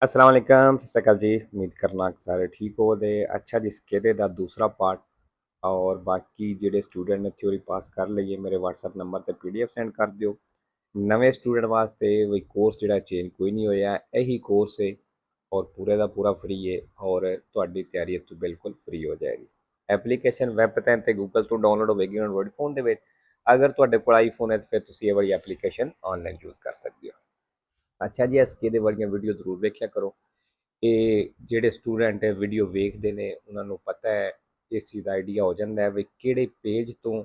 अस्सलाम वालेकुम सत श्री अकाल जी। उम्मीद करना कि सारे ठीक हो दे। अच्छा जी, स्केले दा दूसरा पार्ट और बाकी जेह्ड़े स्टूडेंट ने थ्योरी पास कर ਲਈ मेरे व्हाट्सएप नंबर ते पीडीएफ सेंड कर दियो। नਵੇਂ स्टूडेंट वास्ते वही कोर्स ਜਿਹੜਾ ਚੇਂਜ ਕੋਈ ਨਹੀਂ ਹੋਇਆ, ਇਹੀ ਕੋर्स है और पूरे ਦਾ पूरा फ्री है और ਤੁਹਾਡੀ ਤਿਆਰੀ ਇੱਥੋਂ ਬਿਲਕੁਲ फ्री हो जाएगी। ਐਪਲੀਕੇਸ਼ਨ ਵੈਬ ਤੇ ਤੇ ਗੂਗਲ ਤੋਂ ਡਾਊਨਲੋਡ ਹੋਵੇਗੀ ਐਂਡਰੋਇਡ ਫੋਨ ਦੇ ਵਿੱਚ। ਅਗਰ ਤੁਹਾਡੇ ਕੋਲ ਆਈਫੋਨ ਹੈ ਤਾਂ ਫਿਰ ਤੁਸੀਂ ਇਹ ਵਾਲੀ ਐਪਲੀਕੇਸ਼ਨ ਆਨਲਾਈਨ ਯੂਜ਼ ਕਰ ਸਕਦੇ ਹੋ। ਅੱਛਾ ਜੀ, ਐਸਕੇ ਦੇ ਵਾਲੀਆਂ ਵੀਡੀਓ ਜ਼ਰੂਰ ਵੇਖਿਆ ਕਰੋ। ਇਹ ਜਿਹੜੇ ਸਟੂਡੈਂਟ ਵੀਡੀਓ ਵੇਖਦੇ ਨੇ ਉਹਨਾਂ ਨੂੰ ਪਤਾ ਹੈ, ਇਸ ਚੀਜ਼ ਦਾ ਆਈਡੀਆ ਹੋ ਜਾਂਦਾ ਹੈ ਵੀ ਕਿਹੜੇ ਪੇਜ ਤੋਂ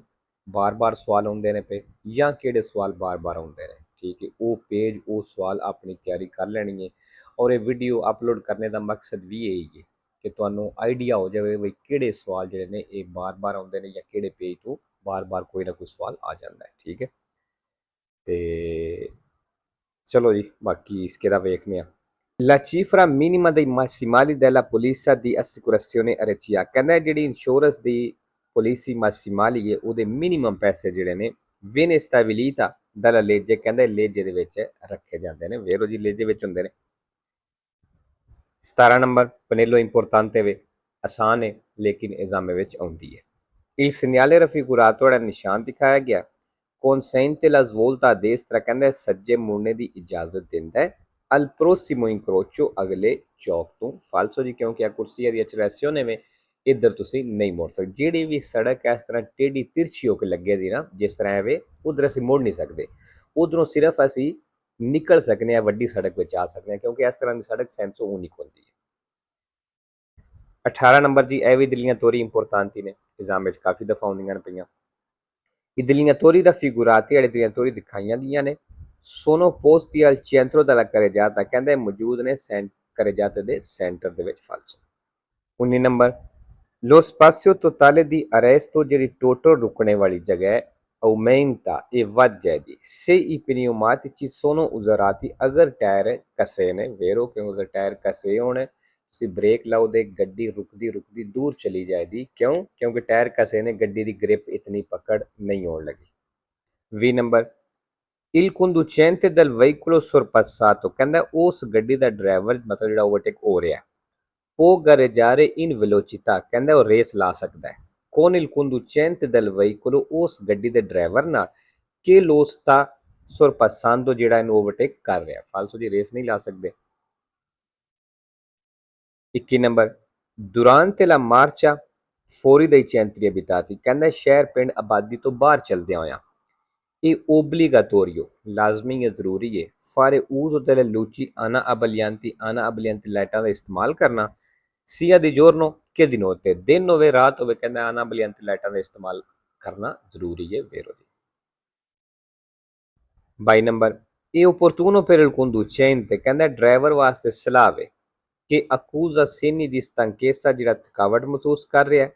ਬਾਰ-ਬਾਰ ਸਵਾਲ ਆਉਂਦੇ ਨੇ ਪਏ ਜਾਂ ਕਿਹੜੇ ਸਵਾਲ ਬਾਰ-ਬਾਰ ਆਉਂਦੇ ਨੇ। ਠੀਕ ਹੈ, ਉਹ ਪੇਜ ਉਹ ਸਵਾਲ ਆਪਣੀ ਤਿਆਰੀ ਕਰ ਲੈਣੀ ਹੈ ਔਰ ਇਹ ਵੀਡੀਓ ਅਪਲੋਡ ਕਰਨੇ ਦਾ ਮਕਸਦ ਵੀ ਇਹੀ ਹੈ ਕਿ ਤੁਹਾਨੂੰ ਆਈਡੀਆ ਹੋ ਜਾਵੇ ਵੀ ਕਿਹੜੇ ਸਵਾਲ ਜਿਹੜੇ ਨੇ ਇਹ ਬਾਰ-ਬਾਰ ਆਉਂਦੇ ਨੇ ਜਾਂ ਕਿਹੜੇ ਪੇਜ ਤੋਂ ਬਾਰ-ਬਾਰ ਕੋਈ ਨਾ ਕੋਈ ਸਵਾਲ ਆ ਜਾਂਦਾ ਹੈ। ਠੀਕ ਹੈ, ਤੇ ਚਲੋ ਜੀ ਬਾਕੀ ਇਸਕੇ ਦਾ ਵੇਖਦੇ ਹਾਂ। La cifra minima dei massimali della polizia di assicurazione RCA ਕਹਿੰਦਾ ਜਿਹੜੀ ਇੰਸ਼ੋਰੈਂਸ ਦੀ ਪਾਲਿਸੀ massimali ਹੈ ਉਹਦੇ ਮਿਨੀਮਮ ਪੈਸੇ ਜਿਹੜੇ ਨੇ viene stabilita dalla legge ਕਹਿੰਦਾ ਲੇਜੇ ਦੇ ਵਿੱਚ ਰੱਖੇ ਜਾਂਦੇ ਨੇ। ਵੇਰੋ ਜੀ ਲੇਜੇ ਵਿੱਚ ਹੁੰਦੇ ਨੇ। 17 ਨੰਬਰ ਪਨੇਲੋ ਇੰਪੋਰਟਾਂਤੇ ਵੇ ਆਸਾਨ ਹੈ ਲੇਕਿਨ ਇਜ਼ਾਮੇ ਵਿੱਚ ਆਉਂਦੀ ਹੈ। Il segnale raffigurato ਜਿਹੜਾ ਨਿਸ਼ਾਨ ਦਿਖਾਇਆ ਗਿਆ consente la svolta a destra ਕਹਿੰਦਾ ਸੱਜੇ ਮੁੜਨੇ ਦੀ ਇਜਾਜ਼ਤ ਦਿੰਦਾ ਹੈ al prossimo incrocio ਅਗਲੇ ਚੌਕ ਤੋਂ। ਫਾਲਸੋ ਜੀ, ਕਿਉਂਕਿ ਆ ਕੁਰਸੀ ਦੀ ਐਚਰੈਸਿਓਨੇ ਵਿੱਚ ਇੱਧਰ ਤੁਸੀਂ ਨਹੀਂ ਮੁੜ ਸਕਦੇ। ਜਿਹੜੀ ਵੀ ਸੜਕ ਇਸ ਤਰ੍ਹਾਂ ਟੇਢੀ ਤਿਰਛੀ ਹੋ ਕੇ ਲੱਗੇ ਦੀ ਨਾ, ਜਿਸ ਤਰ੍ਹਾਂ ਐਵੇਂ ਉਧਰ ਅਸੀਂ ਮੁੜ ਨਹੀਂ ਸਕਦੇ। ਉਧਰੋਂ ਸਿਰਫ ਅਸੀਂ ਨਿਕਲ ਸਕਨੇ ਹਾਂ, ਵੱਡੀ ਸੜਕ ਵਿੱਚ ਆ ਸਕਦੇ ਹਾਂ, ਕਿਉਂਕਿ ਇਸ ਤਰ੍ਹਾਂ ਦੀ ਸੜਕ ਸੈਂਸੋ ਉਨਿਕ ਹੁੰਦੀ ਹੈ। 18 ਨੰਬਰ ਜੀ, ਇਹ ਵੀ ਦਿੱਲੀਆਂ ਤੋਰੀ ਇੰਪੋਰਟਾਂਤੀ ਨੇ, ਐਗਜ਼ਾਮ ਵਿੱਚ ਕਾਫੀ ਦਫਾ ਆਉਂਦੀਆਂ ਪਈਆਂ। Idiliatori raffigurati ਵਾਲੇ idiliatori ਦਿਖਾਈਆਂ ਗਈਆਂ ਨੇ। sono posti al centro della carreggiata ਕਹਿੰਦੇ ਮੌਜੂਦ ਨੇ carreggiata ਦੇ ਸੈਂਟਰ ਦੇ ਵਿੱਚ। ਫਾਲਸੋ। 19 number lo spazio totale di arresto ਜਿਹੜੀ ਟੋਟਲ ਰੁਕਣੇ ਵਾਲੀ ਜਗ੍ਹਾ ਹੈ aumenta e ਵੱਧ ਜਾਏਗੀ se i pneumatici sono usurati ਅਗਰ ਟਾਇਰ ਕਸੇ ਨੇ। ਵੇਰੋ ਕਿਉਂ ਅਗਰ ਟਾਇਰ ਕਸੇ ਹੋਣ ਤੁਸੀਂ ਬ੍ਰੇਕ ਲਾਓ ਦੇ ਗੱਡੀ ਰੁਕਦੀ ਦੂਰ ਚਲੀ ਜਾਏਗੀ। ਕਿਉਂ? ਕਿਉਂਕਿ ਟਾਇਰ ਕਸੇ ਨੇ, ਗੱਡੀ ਦੀ ਗ੍ਰਿਪ ਇਤਨੀ ਪਕੜ ਨਹੀਂ ਹੋਣ ਲੱਗੀ। 20 number il conducente del veicolo sorpassato ਕਹਿੰਦਾ ਉਸ ਗੱਡੀ ਦਾ ਡਰਾਈਵਰ ਮਤਲਬ ਜਿਹੜਾ ਓਵਰਟੇਕ ਹੋ ਰਿਹਾ può gareggiare in velocità ਕਹਿੰਦਾ ਉਹ ਰੇਸ ਲਾ ਸਕਦਾ ਹੈ con il conducente del veicolo ਉਸ ਗੱਡੀ ਦੇ ਡਰਾਈਵਰ ਨਾਲ che lo sta sorpassando ਜਿਹੜਾ ਇਹਨੂੰ ਓਵਰਟੇਕ ਕਰ ਰਿਹਾ। ਫਾਲਤੂ ਦੀ ਰੇਸ ਨਹੀਂ ਲਾ ਸਕਦੇ। 21 number durante la marcia fuori dai centri abitati ਕਹਿੰਦਾ ਸ਼ਹਿਰ ਪਿੰਡ ਆਬਾਦੀ ਤੋਂ ਬਾਹਰ ਚਲਦਿਆਂ ਹੋਇਆਂ ਇਹ obbligatorio ਲਾਜ਼ਮੀ ਹੈ, ਜ਼ਰੂਰੀ ਹੈ fare uso delle luci ana abbaglianti ਲਾਈਟਾਂ ਦਾ ਇਸਤੇਮਾਲ ਕਰਨਾ sia di giorno che di notte ਦਿਨ ਹੋਵੇ ਰਾਤ ਹੋਵੇ ਕਹਿੰਦਾ ana abbaglianti ਲਾਈਟਾਂ ਦਾ ਇਸਤੇਮਾਲ ਕਰਨਾ ਜ਼ਰੂਰੀ ਹੈ। ਵੇਰੋ ਦੀ 22 ਨੰਬਰ ਇਹ opportuno per il conducente ਕਹਿੰਦਾ ਡਰਾਈਵਰ ਵਾਸਤੇ ਸਲਾਹ ਵੇ che accusa segni di stanchezza ਜਿਹੜਾ ਥਕਾਵਟ ਮਹਿਸੂਸ ਕਰ ਰਿਹਾ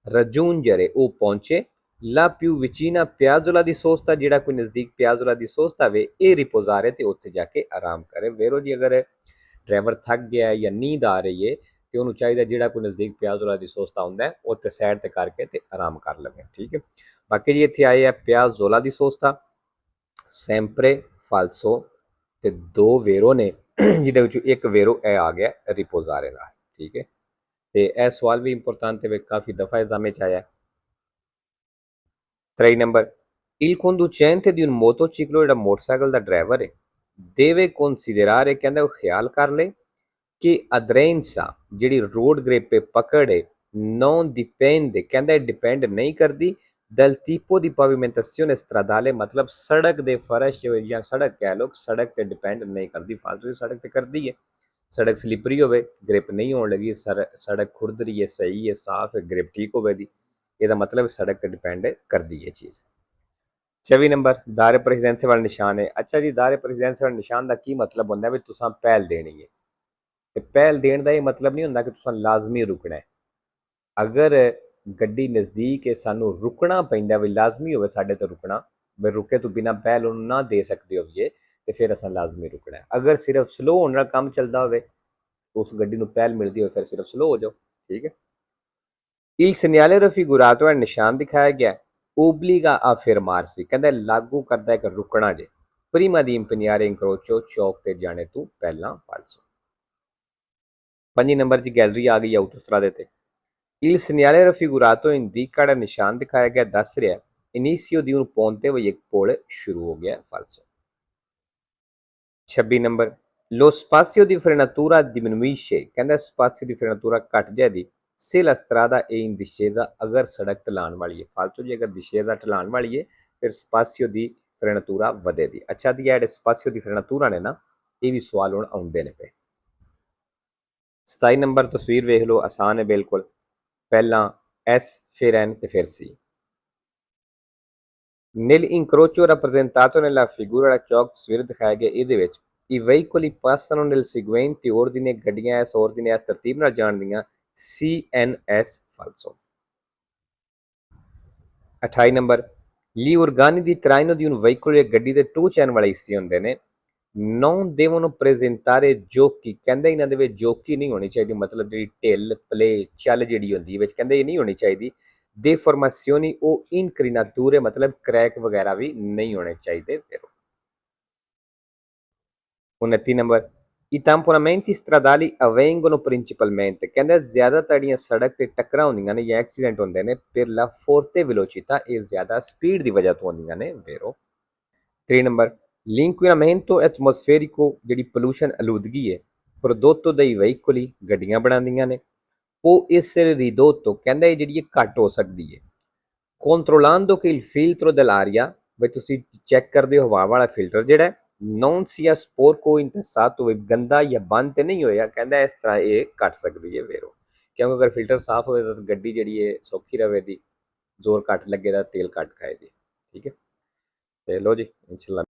raggiungere ਉਹ ਪਹੁੰਚੇ la più vicina ਪਿਆਜ਼ੋਲਾ ਦੀ ਸੋਸਤਾ ਜਿਹੜਾ ਕੋਈ ਨਜ਼ਦੀਕ ਪਿਆਜ਼ੋਲਾ ਦੀ ਸੋਸਤਾ ਵੇ ਇਹ ਰਿਪੋਜ਼ਾਰੇ ਤੇ ਉੱਥੇ ਜਾ ਕੇ ਆਰਾਮ ਕਰੇ। ਵੇਰੋ ਜੀ ਅਗਰ ਡਰਾਈਵਰ ਥੱਕ ਗਿਆ ਹੈ ਜਾਂ ਨੀਂਦ ਆ ਰਹੀ ਹੈ ਤੇ ਉਹਨੂੰ ਚਾਹੀਦਾ ਜਿਹੜਾ ਕੋਈ ਨਜ਼ਦੀਕ ਪਿਆਜ਼ੋਲਾ ਦੀ ਸੋਸਤਾ ਹੁੰਦਾ ਹੈ ਉੱਥੇ ਸਾਈਡ ਤੇ ਕਰਕੇ ਤੇ ਆਰਾਮ ਕਰ ਲਵੇ। ਠੀਕ ਹੈ, ਬਾਕੀ ਜੀ ਇੱਥੇ ਆਏ ਆ ਪਿਆਜ਼ੋਲਾ ਦੀ ਸੋਸਤਾ ਸੈਂਪਰੇ ਫਾਲਸੋ ਤੇ ਦੋ ਵੇਰੋ ਨੇ ਜਿਹਦੇ ਵਿੱਚੋਂ ਇੱਕ ਵੇਰੋ ਇਹ ਆ ਗਿਆ ਰਿਪੋਜ਼ਾਰੇ ਨਾਲ। ਠੀਕ ਹੈ, ਤੇ ਇਹ ਸਵਾਲ ਵੀ ਇੰਪੋਰਟੈਂਟ ਹੈ, ਕਾਫੀ ਦਫਾ ਐਗਜ਼ਾਮ ਵਿੱਚ ਆਇਆ। 3 number il conducente di un motociclo ਜਿਹੜਾ ਮੋਟਰਸਾਈਕਲ ਦਾ ਡਰਾਈਵਰ ਹੈ deve considerare ਕਹਿੰਦਾ ਉਹ ਖਿਆਲ ਕਰ ਲੈ ਕਿ aderenza ਜਿਹੜੀ ਰੋਡ ਗ੍ਰਿਪ ਪਕੜ ਹੈ non dipende ਕਹਿੰਦਾ ਡਿਪੈਂਡ ਨਹੀਂ ਕਰਦੀ dal tipo di pavimentazione stradale ਮਤਲਬ ਸੜਕ ਦੇ ਫਰਸ਼ ਜਾਂ ਸੜਕ ਕਹਿ ਲੋ, ਸੜਕ ਤੇ ਡਿਪੈਂਡ ਨਹੀਂ ਕਰਦੀ। ਫਾਲਤੂ ਦੀ ਸੜਕ ਤੇ ਕਰਦੀ ਹੈ, ਸੜਕ ਸਲਿਪਰੀ ਹੋਵੇ ਗ੍ਰਿਪ ਨਹੀਂ ਹੋਣ ਲੱਗੀ, ਸੜਕ ਖੁਰਦਰੀ ਹੈ, ਸਹੀ ਹੈ, ਸਾਫ਼ ਹੈ, ਗ੍ਰਿਪ ਠੀਕ ਹੋਵੇ ਦੀ, ਇਹਦਾ ਮਤਲਬ ਸੜਕ ਤੇ ਡਿਪੈਂਡ ਕਰਦੀ ਹੈ ਚੀਜ਼। 24 ਨੰਬਰ ਦਾਇਰੇ ਪ੍ਰੈਜ਼ੀਡੈਂਸੀ ਵਾਲਾ ਨਿਸ਼ਾਨ ਹੈ। ਅੱਛਾ ਜੀ, ਦਾਇਰੇ ਪ੍ਰੈਜ਼ੀਡੈਂਸੀ ਵਾਲੇ ਨਿਸ਼ਾਨ ਦਾ ਕੀ ਮਤਲਬ ਹੁੰਦਾ ਵੀ ਤੁਸੀਂ ਪਹਿਲ ਦੇਣੀ ਹੈ, ਤੇ ਪਹਿਲ ਦੇਣ ਦਾ ਇਹ ਮਤਲਬ ਨਹੀਂ ਹੁੰਦਾ ਕਿ ਤੁਸੀਂ ਲਾਜ਼ਮੀ ਰੁਕਣਾ ਹੈ। ਅਗਰ ਗੱਡੀ ਨਜ਼ਦੀਕ ਹੈ ਸਾਨੂੰ ਰੁਕਣਾ ਪੈਂਦਾ ਵੀ ਲਾਜ਼ਮੀ ਹੋਵੇ ਸਾਡੇ ਤੇ ਰੁਕਣਾ, ਵੀ ਰੁਕੇ ਤੋਂ ਬਿਨਾਂ ਪਹਿਲ ਉਹਨੂੰ ਨਾ ਦੇ ਸਕਦੇ ਹੋਈਏ ਤੇ ਫਿਰ ਅਸਾਂ ਲਾਜ਼ਮੀ ਰੁਕਣਾ ਹੈ। ਅਗਰ ਸਿਰਫ ਸਲੋ ਹੋਣ ਨਾਲ ਕੰਮ ਚੱਲਦਾ ਹੋਵੇ ਉਸ ਗੱਡੀ ਨੂੰ ਪਹਿਲ ਮਿਲਦੀ ਹੋਵੇ ਫਿਰ ਸਿਰਫ ਸਲੋ ਹੋ ਜਾਓ। ਠੀਕ ਹੈ, il segnale raffigurato ਹੈ ਨਿਸ਼ਾਨ ਦਿਖਾਇਆ ਗਿਆ obbliga a fermarsi ਕਹਿੰਦਾ ਲਾਗੂ ਕਰਦਾ ਹੈ ਕਿ ਰੁਕਣਾ ਜੇ prima di impegnare incrocio ਚੌਕ ਤੇ ਜਾਣੇ ਤੋਂ ਪਹਿਲਾਂ। ਫਾਲਸੋ। 5 ਨੰਬਰ 'ਚ ਗੈਲਰੀ ਆ ਗਈ ਆਊਟੋਸਟਰਾਦੇ ਤੇ। Il segnale raffigurato indica ਜਿਹੜਾ ਨਿਸ਼ਾਨ ਦਿਖਾਇਆ ਗਿਆ ਦੱਸ ਰਿਹਾ ਇਨੀਸ਼ੀਓ ਦੀ un ponte ਵਈ ਇੱਕ ਪੁਲ ਸ਼ੁਰੂ ਹੋ ਗਿਆ ਫਾਲਸੋ। 26 number lo spazio di frenatura diminuisce ਕਹਿੰਦਾ spazio di frenatura ਘਟ ਜਾਏਦੀ se la strada è in discesa ਅਗਰ ਸੜਕ ਢਲਾਣ ਵਾਲੀ ਹੈ ਫਾਲਤੂ ਜੀ ਅਗਰ discesa ਢਲਾਣ ਵਾਲੀ ਹੈ ਫਿਰ spazio di frenatura ਵਧੇਦੀ। ਅੱਛਾ ਦੀ ਜਿਹੜੇ spazio di frenatura ਨੇ ਨਾ ਇਹ ਵੀ ਸਵਾਲ ਹੁਣ ਆਉਂਦੇ ਨੇ ਪਏ। 27 ਨੰਬਰ ਤਸਵੀਰ ਵੇਖ ਲਓ ਆਸਾਨ ਹੈ ਬਿਲਕੁਲ ਪਹਿਲਾਂ S ਫਿਰ N ਤੇ ਫਿਰ C। Nell'incrocio rappresentato nella figura ਜਿਹੜਾ ਚੌਕ ਤਸਵੀਰ ਦਿਖਾਇਆ ਗਿਆ ਇਹਦੇ ਵਿੱਚ i veicoli passano nel seguente ordine ਗੱਡੀਆਂ ਇਸ ordine ਇਸ ਤਰਤੀਬ ਨਾਲ ਜਾਣਦੀਆਂ CNS falso। 28 number gli organi di traino di un veicolo ਗੱਡੀ ਦੇ ਟੂ ਚੈਨ ਵਾਲੇ ਹਿੱਸੇ ਹੁੰਦੇ ਨੇ non devono presentare giochi ਕਹਿੰਦੇ ਇਹਨਾਂ ਦੇ ਵਿੱਚ ਜੋਕੀ ਨਹੀਂ ਹੋਣੀ ਚਾਹੀਦੀ ਮਤਲਬ ਜਿਹੜੀ ਢਿੱਲ ਪਲੇ ਚੱਲ ਜਿਹੜੀ ਹੁੰਦੀ ਵਿੱਚ ਕਹਿੰਦੇ ਇਹ ਨਹੀਂ ਹੋਣੀ ਚਾਹੀਦੀ। deformazioni o incrinature ਮਤਲਬ ਕ੍ਰੈਕ ਵਗੈਰਾ ਵੀ ਨਹੀਂ ਹੋਣੇ ਚਾਹੀਦੇ। ਫਿਰ 29 number i tamponamenti stradali avvengono principalmente ਕਹਿੰਦੇ ਜ਼ਿਆਦਾਤਰ ਜਿਹੜੀਆਂ ਸੜਕ ਤੇ ਟੱਕਰਾਂ ਹੁੰਦੀਆਂ ਨੇ ਜਾਂ ਐਕਸੀਡੈਂਟ ਹੁੰਦੇ ਨੇ per la forte velocità ਇਹ ਜ਼ਿਆਦਾ ਸਪੀਡ ਦੀ ਵਜ੍ਹਾ ਤੋਂ ਹੁੰਦੀਆਂ ਨੇ। ਵੈਰੋ 3 ਨੰਬਰ l'inquinamento atmosferico ਜਿਹੜੀ ਪੋਲੂਸ਼ਨ ਆਲੂਦਗੀ ਹੈ prodotto dai veicoli ਗੱਡੀਆਂ ਬਣਾਉਂਦੀਆਂ ਨੇ può essere ridotto ਕਹਿੰਦਾ ਇਹ ਜਿਹੜੀ ਘੱਟ ਹੋ ਸਕਦੀ ਹੈ controllando che il filtro dell'aria ਵੀ ਤੁਸੀਂ ਚੈੱਕ ਕਰਦੇ ਹੋ ਹਵਾ ਵਾਲਾ ਫਿਲਟਰ ਜਿਹੜਾ non sia sporco intestato ਵੀ ਗੰਦਾ ਜਾਂ ਬੰਦ ਤੇ ਨਹੀਂ ਹੋਇਆ ਕਹਿੰਦਾ ਇਸ ਤਰ੍ਹਾਂ ਇਹ ਘਟ ਸਕਦੀ ਹੈ ਵੇਰੋ ਕਿਉਂਕਿ ਅਗਰ ਫਿਲਟਰ ਸਾਫ਼ ਹੋਵੇ ਤਾਂ ਗੱਡੀ ਜਿਹੜੀ ਹੈ ਸੌਖੀ ਰਵੇ ਦੀ ਜ਼ੋਰ ਘੱਟ ਲੱਗੇ ਦਾ ਤੇਲ ਘੱਟ ਖਾਏਗੀ। ਠੀਕ ਹੈ ਤੇ ਲੋ ਜੀ ਇਨਸ਼ਾਅੱਲਾ